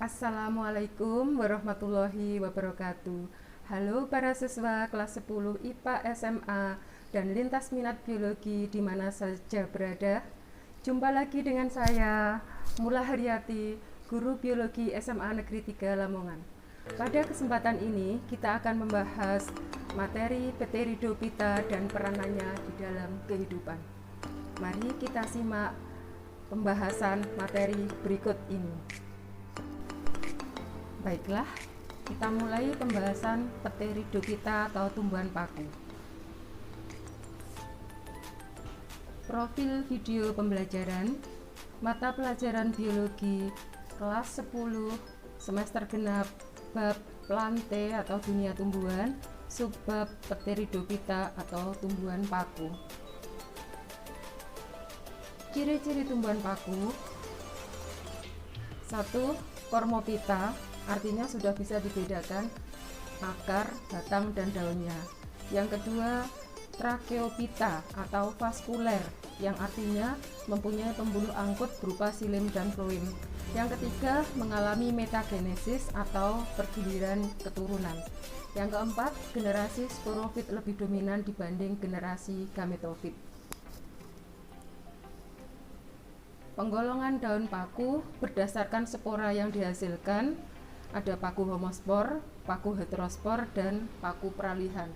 Assalamualaikum warahmatullahi wabarakatuh. Halo para siswa kelas 10 IPA SMA dan lintas minat biologi di mana saja berada. Jumpa lagi dengan saya, Mula Haryati, guru biologi SMA Negeri 3 Lamongan. Pada kesempatan ini kita akan membahas materi Pteridophyta dan peranannya di dalam kehidupan. Mari kita simak pembahasan materi berikut ini. Baiklah, kita mulai pembahasan Pteridophyta atau tumbuhan paku. Profil video pembelajaran mata pelajaran biologi kelas 10 semester genap bab plante atau dunia tumbuhan, subbab Pteridophyta atau tumbuhan paku. Ciri-ciri tumbuhan paku: 1. Kormophyta, artinya sudah bisa dibedakan akar, batang, dan daunnya. Yang kedua, Tracheophyta atau vaskuler, yang artinya mempunyai pembuluh angkut berupa silim dan floem. Yang ketiga, mengalami metagenesis atau pergiliran keturunan. Yang keempat, generasi sporofit lebih dominan dibanding generasi gametofit. Penggolongan daun paku berdasarkan spora yang dihasilkan. Ada paku homospor, paku heterospor, dan paku peralihan.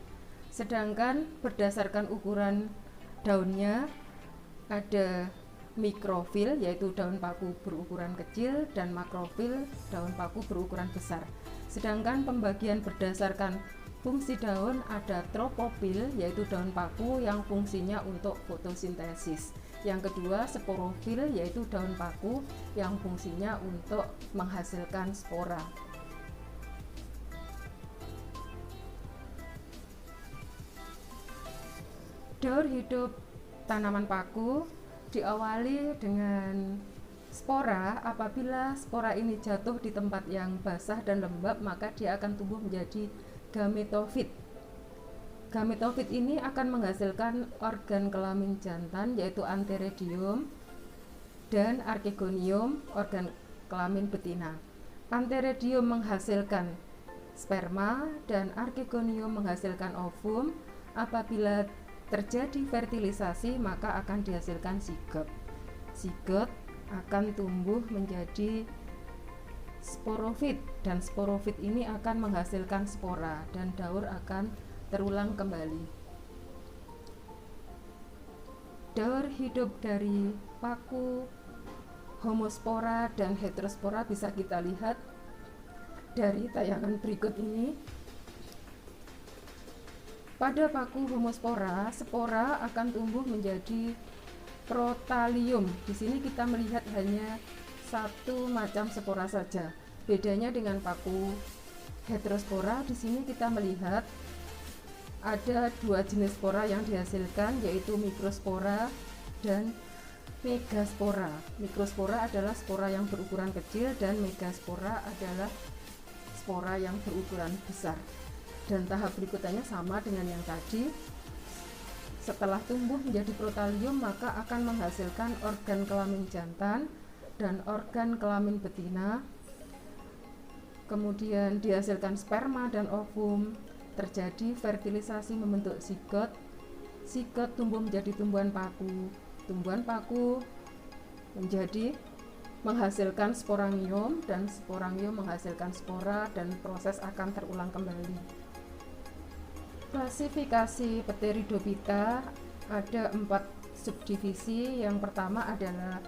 Sedangkan berdasarkan ukuran daunnya ada mikrofil, yaitu daun paku berukuran kecil, dan makrofil, daun paku berukuran besar. Sedangkan pembagian berdasarkan fungsi daun ada tropofil, yaitu daun paku yang fungsinya untuk fotosintesis. Yang kedua, sporofil, yaitu daun paku yang fungsinya untuk menghasilkan spora. Daur hidup tanaman paku diawali dengan spora. Apabila spora ini jatuh di tempat yang basah dan lembab, maka dia akan tumbuh menjadi gametofit. Gametofit ini akan menghasilkan organ kelamin jantan, yaitu antheridium, dan archegonium, organ kelamin betina. Antheridium menghasilkan sperma dan archegonium menghasilkan ovum. Apabila terjadi fertilisasi, maka akan dihasilkan zigot. Zigot akan tumbuh menjadi sporofit, dan sporofit ini akan menghasilkan spora, dan daur akan terulang kembali. Daur hidup dari paku homospora dan heterospora bisa kita lihat dari tayangan berikut ini. Pada paku homospora, spora akan tumbuh menjadi protalium. Di sini kita melihat hanya satu macam spora saja. Bedanya dengan paku heterospora, di sini kita melihat ada dua jenis spora yang dihasilkan, yaitu mikrospora dan megaspora. Mikrospora adalah spora yang berukuran kecil dan megaspora adalah spora yang berukuran besar. Dan tahap berikutnya sama dengan yang tadi. Setelah tumbuh menjadi protalium, maka akan menghasilkan organ kelamin jantan dan organ kelamin betina. Kemudian dihasilkan sperma dan ovum. Terjadi fertilisasi membentuk zigot. Zigot tumbuh menjadi tumbuhan paku. Tumbuhan paku menjadi menghasilkan sporangium, dan sporangium menghasilkan spora, dan proses akan terulang kembali. Klasifikasi Pteridophyta ada 4 subdivisi. Yang pertama adalah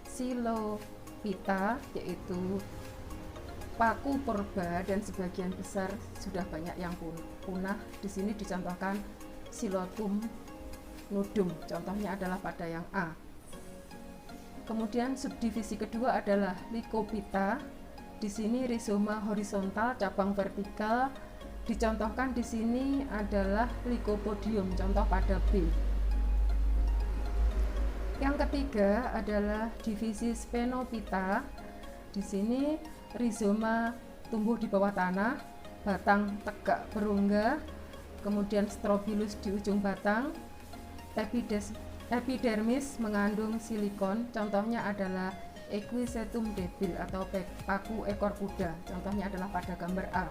Psilophyta, yaitu paku purba, dan sebagian besar sudah banyak yang punah. Di sini dicontohkan Psilotum nudum, contohnya adalah pada yang A. Kemudian subdivisi kedua adalah Lycophyta. Di sini rizoma horizontal, cabang vertikal. Dicontohkan di sini adalah Lycopodium, contoh pada B. Yang ketiga adalah divisi Sphenophyta. Di sini rizoma tumbuh di bawah tanah, batang tegak berongga, kemudian strobilus di ujung batang. Epidermis mengandung silikon, contohnya adalah Equisetum debil atau paku ekor kuda, contohnya adalah pada gambar A.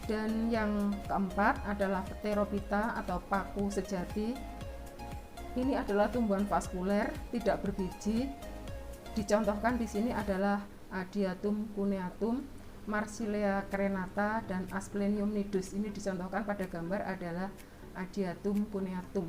Dan yang keempat adalah Pterophyta atau paku sejati. Ini adalah tumbuhan vaskuler, tidak berbiji. Dicontohkan di sini adalah Adiatum cuneatum, Marsilea crenata, dan Asplenium nidus. Ini dicontohkan pada gambar adalah Adiatum cuneatum.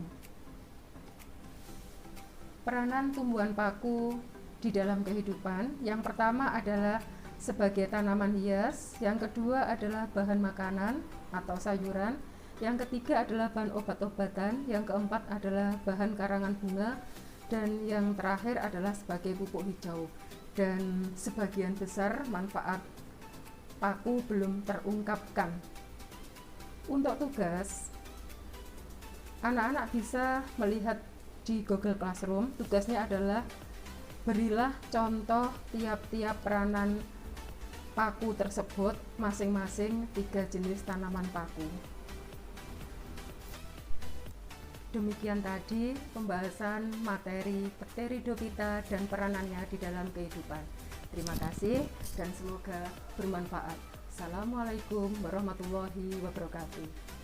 Peranan tumbuhan paku di dalam kehidupan, yang pertama adalah sebagai tanaman hias, yang kedua adalah bahan makanan atau sayuran, yang ketiga adalah bahan obat-obatan, yang keempat adalah bahan karangan bunga, dan yang terakhir adalah sebagai pupuk hijau. Dan sebagian besar manfaat paku belum terungkapkan. Untuk tugas, anak-anak bisa melihat di Google Classroom. Tugasnya adalah berilah contoh tiap-tiap peranan paku tersebut, masing-masing 3 jenis tanaman paku. Demikian tadi pembahasan materi Pteridophyta dan peranannya di dalam kehidupan. Terima kasih dan semoga bermanfaat. Assalamualaikum warahmatullahi wabarakatuh.